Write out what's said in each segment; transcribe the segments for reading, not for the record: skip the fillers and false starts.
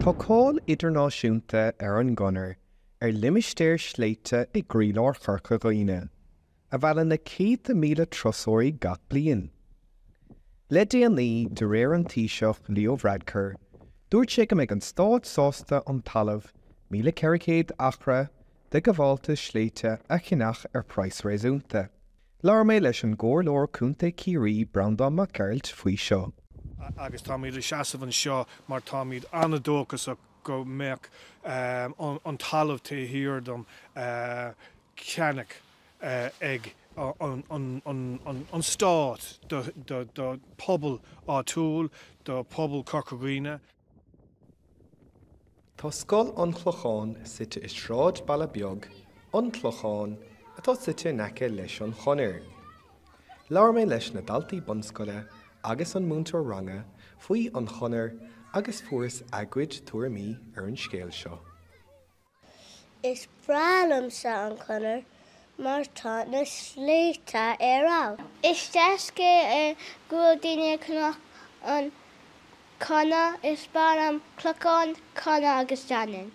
Tá cáil idirnáisiúnta ar an gConair limistéir sléite i gcraoláir Chorca Dhuibhne, a bhaileann na 100,000 trosóirí gach bliain. Le dhéanamh de réir an taoiseach Leo Varadkar, dúirt sé go mbeidh an stáit sásta an talamh 1400 achra de go bhfáilta sléite a chinneach ar Páirc Náisiúnta. Lear mé leis an gcomhlór cúnta círí brandán mac Geirt faoi seo. Agus tá míad seaamh an seo mar tá míad anna dóchas a go mbeadh an talamh ta hirdom ceannach ag an stát do pobal áitiúil, do pobal Chorca Dhuibhne. Tá scoil an Chlochán suite is sráid balla beag an Chlochán atá suite neice leis an Chonair. Lear mé leis na daltaí bunscoile agus an múntar ranga faoi an Chonair agus fuair agrid tuairimí ar an scéal seo. Is bralam sa an Chonair mar tá na sléite ar á. Is deasca go daine cnach an Conna is baram clocán Conna agus Janin.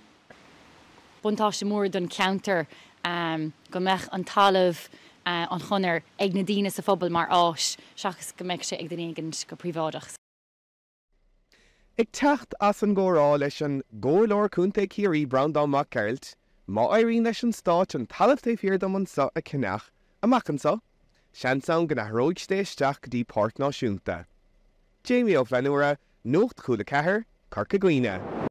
Buntáiste mór don counter go mbeadh an talamh an Chonair ag na daoine sa phobal mar áis seachas go mbeadh sé ag den éigeant go príomhádach. Ag teacht as an gcórá leis an gcomhlór cúnta círí brandán mac Geirt, má éiríonn leis an stáit an talamh ta hirdom an sa a chinneach amach an sa, seansán go nathróid stéisteach go dtí Páirc Náisiúnta. Jamie Ó Flannúra, Nuacht Cúla4, Chorca Dhuibhne.